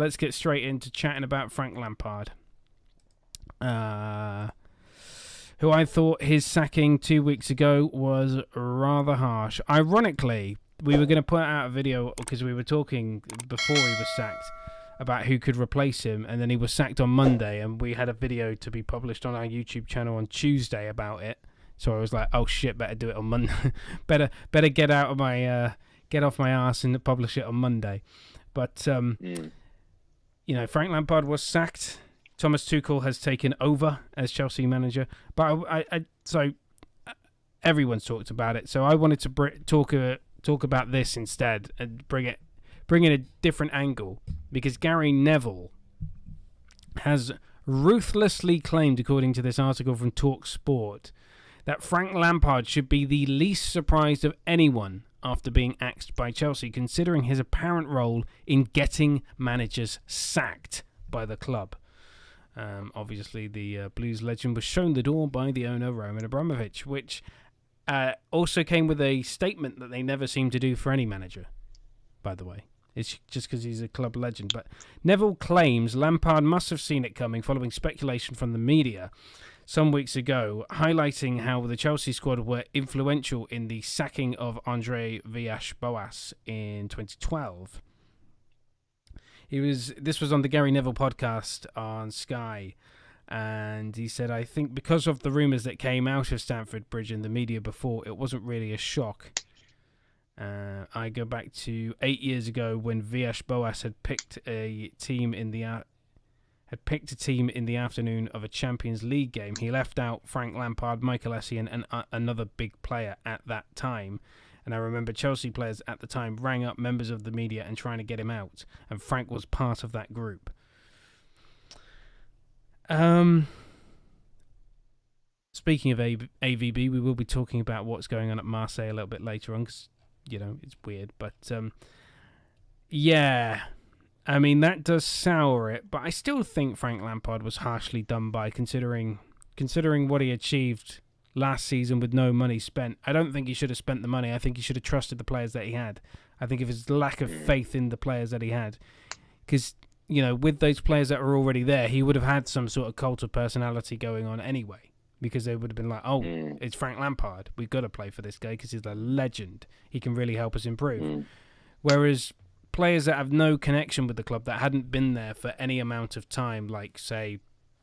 let's get straight into chatting about Frank Lampard, who I thought his sacking 2 weeks ago was rather harsh. Ironically, we were going to put out a video because we were talking before he was sacked about who could replace him, and then he was sacked on Monday, and we had a video to be published on our YouTube channel on Tuesday about it. So I was like, "Oh shit, better do it on Monday. better get out of my get off my ass and publish it on Monday." But you know, Frank Lampard was sacked. Thomas Tuchel has taken over as Chelsea manager, but so everyone's talked about it. So I wanted to talk about this instead and bring in a different angle, because Gary Neville has ruthlessly claimed, according to this article from Talk Sport, that Frank Lampard should be the least surprised of anyone after being axed by Chelsea, considering his apparent role in getting managers sacked by the club. Obviously, the Blues legend was shown the door by the owner, Roman Abramovich, which also came with a statement that they never seem to do for any manager, by the way. It's just because he's a club legend. But Neville claims Lampard must have seen it coming following speculation from the media some weeks ago, highlighting how the Chelsea squad were influential in the sacking of Andre Villas Boas in 2012. This was on the Gary Neville podcast on Sky, and he said, "I think because of the rumours that came out of Stamford Bridge in the media before, it wasn't really a shock. I go back to 8 years ago when Villas Boas had picked a team in the afternoon of a Champions League game. He left out Frank Lampard, Michael Essien, and another big player at that time. And I remember Chelsea players at the time rang up members of the media and trying to get him out. And Frank was part of that group." Speaking of AVB, we will be talking about what's going on at Marseille a little bit later on, because, you know, it's weird. But, yeah, I mean, that does sour it. But I still think Frank Lampard was harshly done by, considering what he achieved last season with no money spent. I don't think he should have spent the money. I think he should have trusted the players that he had. I think of his lack of faith in the players that he had. Because, you know, with those players that were already there, he would have had some sort of cult of personality going on anyway. Because they would have been like, "Oh, it's Frank Lampard. We've got to play for this guy because he's a legend. He can really help us improve." Whereas players that have no connection with the club, that hadn't been there for any amount of time, like, say,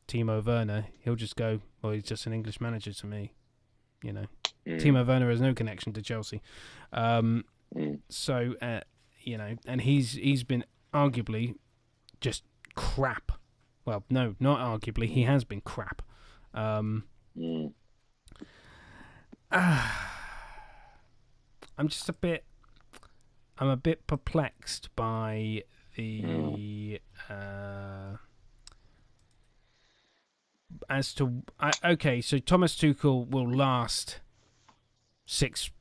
Timo Werner, he'll just go, "Well, he's just an English manager to me." You know, Timo Werner has no connection to Chelsea. So, you know, and he's been arguably just crap. Well, no, not arguably. He has been crap. I'm a bit perplexed by the as to okay, so Thomas Tuchel will last six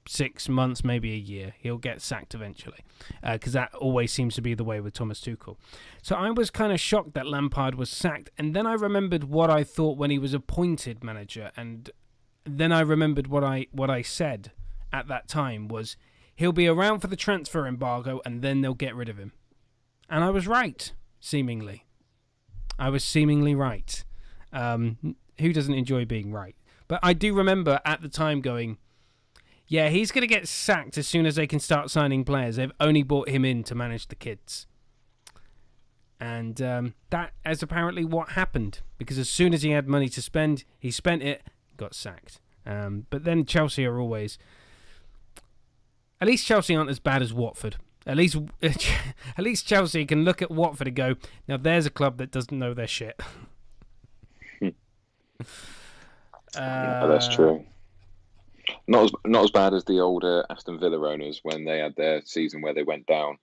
months, maybe a year. He'll get sacked eventually, because that always seems to be the way with Thomas Tuchel. So I was kind of shocked that Lampard was sacked, and then I remembered what I thought when he was appointed manager, and then I remembered what I said at that time was he'll be around for the transfer embargo, and then they'll get rid of him. And I was right, seemingly. I was seemingly right. Who doesn't enjoy being right? But I do remember at the time going, yeah, he's going to get sacked as soon as they can start signing players. They've only brought him in to manage the kids. And that is apparently what happened. Because as soon as he had money to spend, he spent it, got sacked. But then Chelsea are always... At least Chelsea aren't as bad as Watford. At least Chelsea can look at Watford and go, now there's a club that doesn't know their shit. Yeah, that's true. Not as bad as the old Aston Villa owners when they had their season where they went down.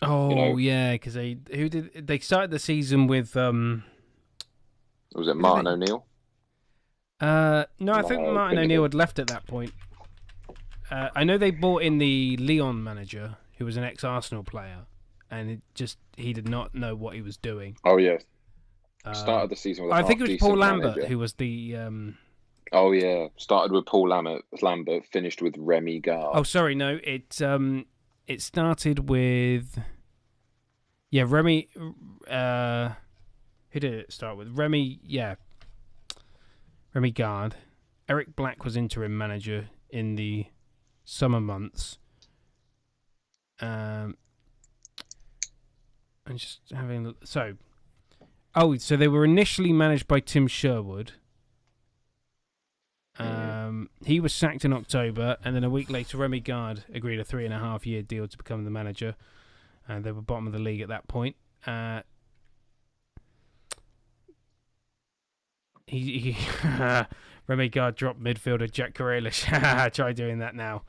Oh, you know? Yeah, because they started the season with was it Martin O'Neill? No, I think Martin O'Neill had left at that point. I know they bought in the Lyon manager, who was an ex-Arsenal player, and he did not know what he was doing. Oh yeah, started the season with. I think it was Paul Lambert who was the. Oh yeah, started with Paul Lambert, finished with Remy Gard. Oh, sorry, no, it started with. Yeah, Remy. Who did it start with? Remy. Yeah, Remy Gard. Eric Black was interim manager in the summer months. I'm just having so they were initially managed by Tim Sherwood. He was sacked in October, and then a week later, Remy Gard agreed a 3.5-year deal to become the manager, and they were bottom of the league at that point. Remy Gard dropped midfielder Jack Grealish. Try doing that now.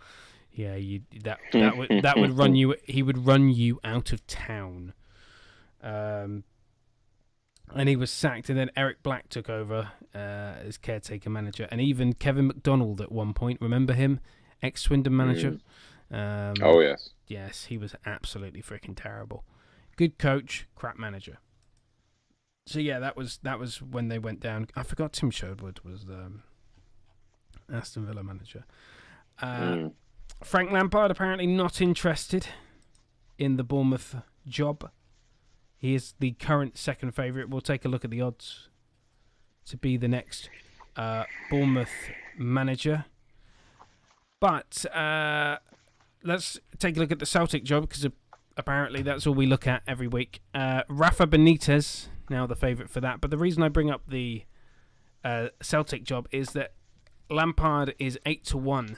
Yeah, that would run you. He would run you out of town. And he was sacked, and then Eric Black took over as caretaker manager, and even Kevin McDonald at one point. Remember him, ex-Swindon manager? Oh yes. Yes, he was absolutely freaking terrible. Good coach, crap manager. So yeah, that was when they went down. I forgot Tim Sherwood was the Aston Villa manager. Frank Lampard apparently not interested in the Bournemouth job. He is the current second favourite. We'll take a look at the odds to be the next Bournemouth manager. But let's take a look at the Celtic job, because apparently that's all we look at every week. Rafa Benitez, now the favourite for that. But the reason I bring up the Celtic job is that Lampard is 8-1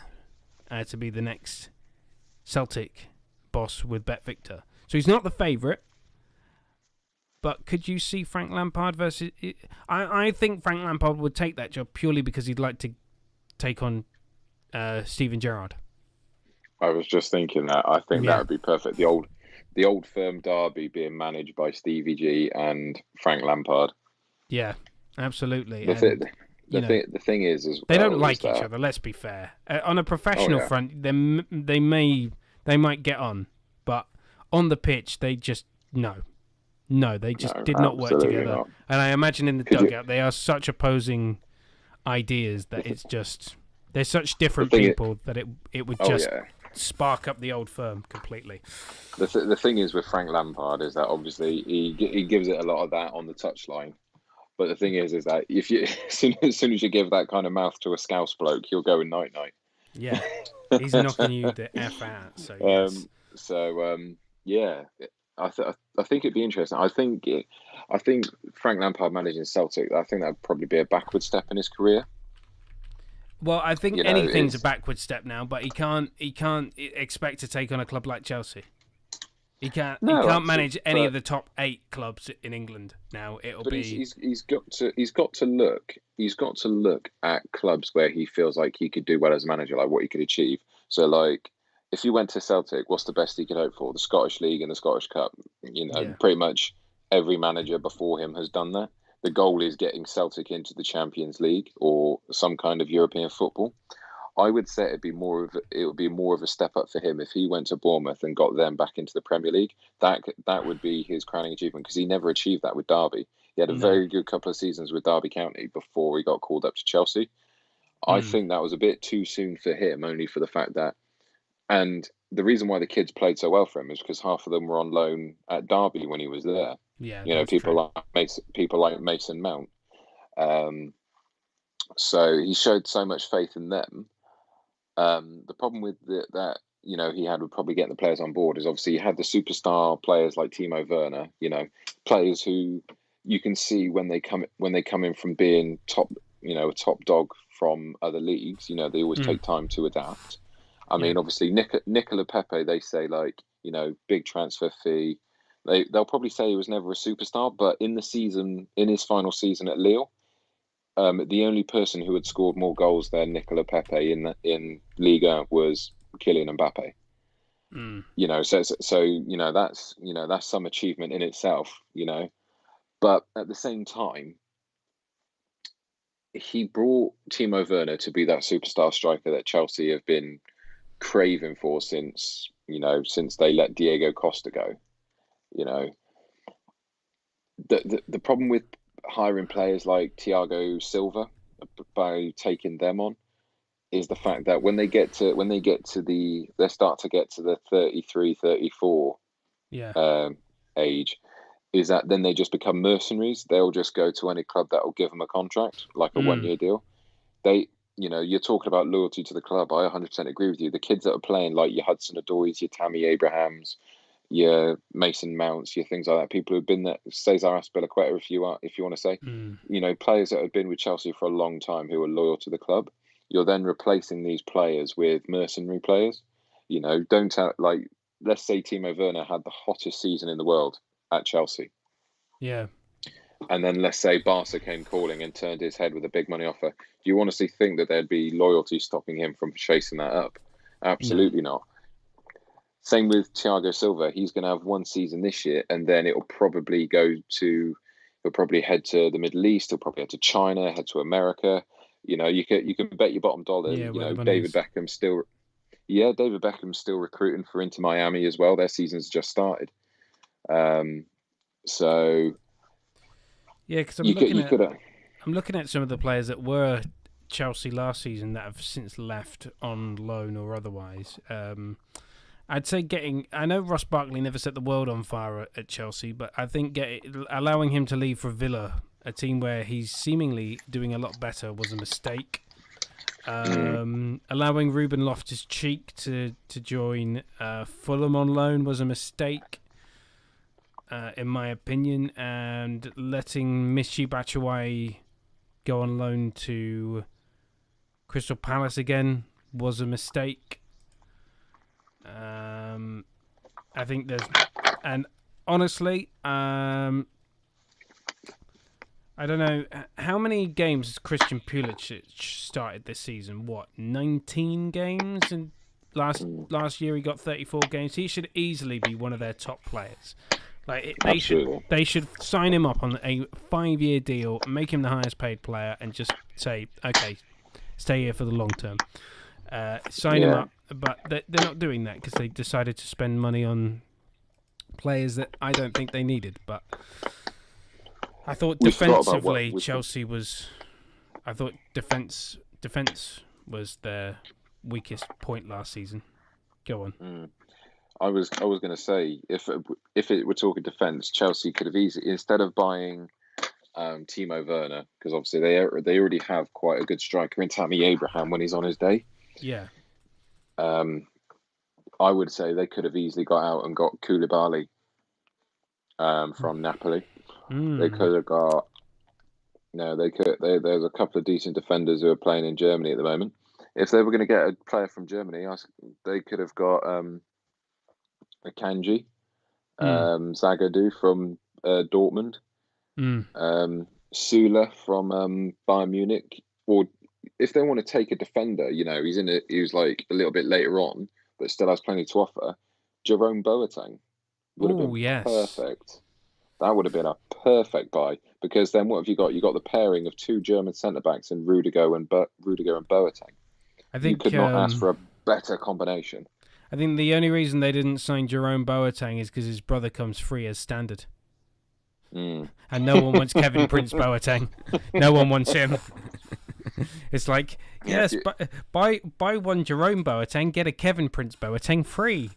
to be the next Celtic boss with BetVictor. So he's not the favourite. But could you see Frank Lampard versus... I think Frank Lampard would take that job purely because he'd like to take on Steven Gerrard. I was just thinking that. I think that would be perfect. The old firm derby being managed by Stevie G and Frank Lampard. Yeah, absolutely. The thing is they don't like each other. Let's be fair. On a professional front, they might get on, but on the pitch, they just they just did not work together. Not. And I imagine in the dugout, they are such opposing ideas that it's just they're such different people that it would just spark up the old firm completely. The thing is with Frank Lampard is that obviously he gives it a lot of that on the touchline. But the thing is that if you as soon as you give that kind of mouth to a Scouse bloke, he'll go in night. Yeah, he's knocking you the F out. So yes. I think it'd be interesting. I think Frank Lampard managing Celtic, I think that'd probably be a backward step in his career. Well, I think anything's a backward step now, but he can't expect to take on a club like Chelsea. He can't manage any of the top 8 clubs in England now. He's got to look at clubs where he feels like he could do well as a manager, like what he could achieve. So like, if you went to Celtic, what's the best he could hope for? The Scottish League and the Scottish Cup. Pretty much every manager before him has done that. The goal is getting Celtic into the Champions League or some kind of European football. I would say it would be more of a step up for him if he went to Bournemouth and got them back into the Premier League. That would be his crowning achievement, because he never achieved that with Derby. He had a very good couple of seasons with Derby County before he got called up to Chelsea. I think that was a bit too soon for him, only for the fact that. And the reason why the kids played so well for him is because half of them were on loan at Derby when he was there. Yeah, people like Mason Mount. So he showed so much faith in them. The problem with that he had with probably getting the players on board is obviously you had the superstar players like Timo Werner. Players who you can see when they come in from being top, a top dog from other leagues. They always take time to adapt. I mean, obviously, Nicola Pepe, they say, big transfer fee. They'll probably say he was never a superstar, but in his final season at Lille, the only person who had scored more goals than Nicola Pepe in Liga was Kylian Mbappe. That's some achievement in itself. But at the same time, he brought Timo Werner to be that superstar striker that Chelsea have been craving for since they let Diego Costa go. The problem with hiring players like Thiago Silva by taking them on is the fact that when they start to get to the 33, 34 age, is that then they just become mercenaries. They'll just go to any club that will give them a contract, like a 1 year deal. You're talking about loyalty to the club. I 100% agree with you. The kids that are playing, like your Hudson Odois, your Tammy Abrahams, your Mason Mounts, your things like that, people who've been there, Cesar Azpilicueta, if you want to say, players that have been with Chelsea for a long time who are loyal to the club. You're then replacing these players with mercenary players. Let's say Timo Werner had the hottest season in the world at Chelsea. Yeah. And then let's say Barca came calling and turned his head with a big money offer. Do you honestly think that there'd be loyalty stopping him from chasing that up? Absolutely not. Same with Thiago Silva. He's going to have one season this year, and then he'll probably head to the Middle East. He'll probably head to China, head to America. You can bet your bottom dollar. David Beckham's still recruiting for Inter Miami as well. Their season's just started. Because I'm looking at some of the players that were Chelsea last season that have since left on loan or otherwise. I'd say I know Ross Barkley never set the world on fire at Chelsea, but I think allowing him to leave for Villa, a team where he's seemingly doing a lot better, was a mistake. Allowing Ruben Loftus-Cheek to join Fulham on loan was a mistake, in my opinion, and letting Michy Batshuayi go on loan to Crystal Palace again was a mistake. I think honestly, I don't know how many games has Christian Pulisic started this season. 19 games, and last year he got 34 games. He should easily be one of their top players. They should sign him up on a 5-year deal, make him the highest paid player, and just say, okay, stay here for the long term. Sign him up, but they're not doing that because they decided to spend money on players that I don't think they needed. But I thought defensively, Chelsea was. I thought defense was their weakest point last season. Go on. I was going to say, if we're talking defence, Chelsea could have easily, instead of buying Timo Werner, because obviously they already have quite a good striker in Tammy Abraham when he's on his day. Yeah. I would say they could have easily got out and got Koulibaly from Napoli. They could have got. No, they could. There's a couple of decent defenders who are playing in Germany at the moment. If they were going to get a player from Germany, they could have got Akanji, Zagadou from Dortmund, Sula from Bayern Munich, or if they want to take a defender, he was like a little bit later on, but still has plenty to offer. Jerome Boateng would have been perfect. That would have been a perfect buy, because then what have you got? You got the pairing of two German centre backs in Rudiger and Boateng. I think you could not ask for a better combination. I think the only reason they didn't sign Jerome Boateng is because his brother comes free as standard. And no one wants Kevin Prince Boateng. No one wants him. It's like, yes, buy one Jerome Boateng, get a Kevin Prince Boateng free.